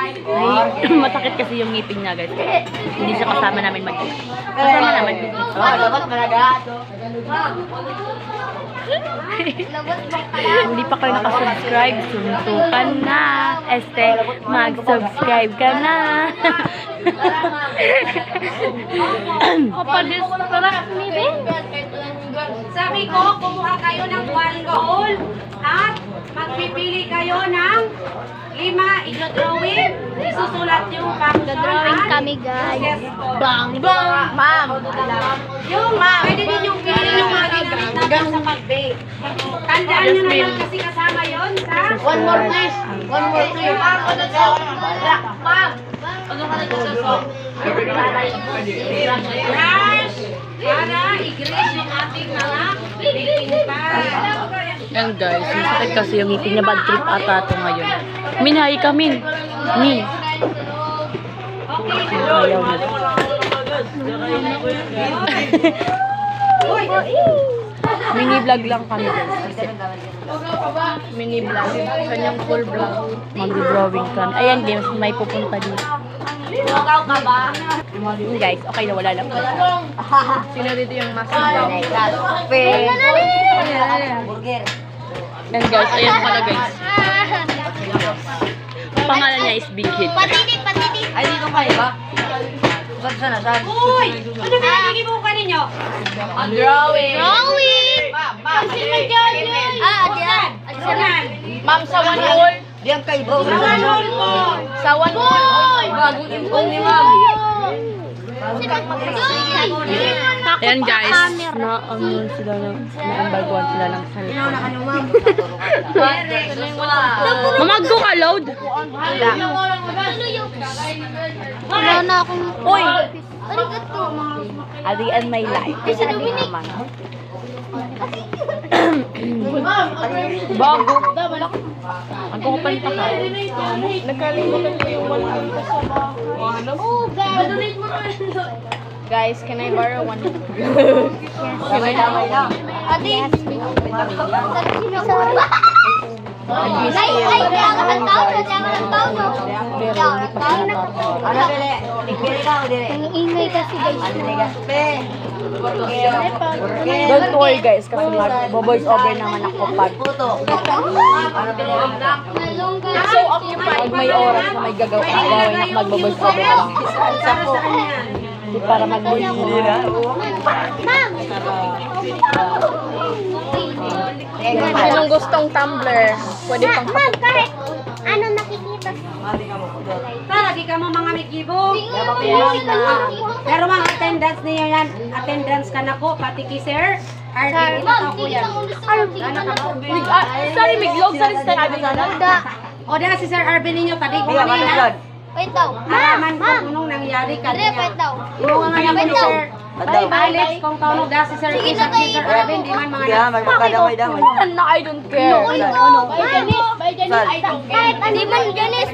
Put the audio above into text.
Ay, masakit kasi yung ngipin niya, guys. Hindi siya kasama namin kasama namin. Dapat malaga. Hindi pa kayo nakasubscribe, suntukan na. Mag-subscribe ka na. Sabi ko, kumuha kayo ng alcohol at magpipili kayo ng 5 i-drawing. Isusulat yung Drawing kami, guys. Bang, bang. Ma'am. Yung, pwede din yung pili yung mga ginamit natin sa pag-bake. Tandaan nyo na lang kasi kasama yun sa... One more please. One more please. Ma'am. Ano ka nagsasaw? Brush para i-grease yung ating mga baking pan. Yan guys, masakit kasi yung ngipin niya. Bad trip ata ito ngayon. Min, hi ka, Min. Min. Ayaw na. Mini vlog lang kami guys. Kasi mini vlog. Kanyang full vlog. Mag-drawing kami. Ayan games, may pupunta dito. Lugaw ka ba? Guys, okay na, wala lang. Sino dito yung master? Burger. Yan guys, ayan pala guys. Pangalan niya is Big Hit. Patidik, patidik. Ay, dito kayo ba? Saan? Uy! Ano ba yung ibuka ninyo? Drawing. Drawing. Kasi Diyan. Sunan! Ma'am, sa one wall. Diyan kayo bro. Sunan ko! Sa one wall. Bagong impong ni ma'am. Ayan guys, na sila na-embargoan sila ng salita. Mamaggo ka, load? Wala na akong... Uy! Arigato. Adi and my life. Ay, si Dominic. Bago. Ang kukupanta ka. Nakalimutan ko yung 100 pa sa bago. Oh, God. Guys, can I borrow one? Damay lang. Adi. Ay, diyangan ng tao, diyangan ng tao, no? Diyangan ng tao. Ano pili? Nagpili ka o dili? Ang ingay kasi, guys. Ano pili ka? Burger. Don't worry guys, kasi mag-voice over naman ako pag Puto. Ano pili? so occupied. Pag may oras na may gagawin ako, mag-voice over lang. Isa po. Di para mag-voice over. Ma'am! Sinong gustong tumbler? Pwede pang Ma'am, kahit ano nakikita. Tara, di ka mo mga mikibo. Pero mga attendance niyo yan. Attendance ka na ko, pati ki sir. Arvin, ito ko yan. Sorry, miglog. Sorry, sabi ka na. O dahil si Sir Arvin ninyo, kadi ko kanina. Wait daw. Alaman ko kung nung nangyari ka Andre, wait daw. Yung mga nga Wait ni daw. Sir. Alex, kung kaunog dahil si Sir Sige Isa, na si Sir kayo. Arvin, di man mga Kaya magpagkadamay-damay. I don't care. Kahit ano man, Janice,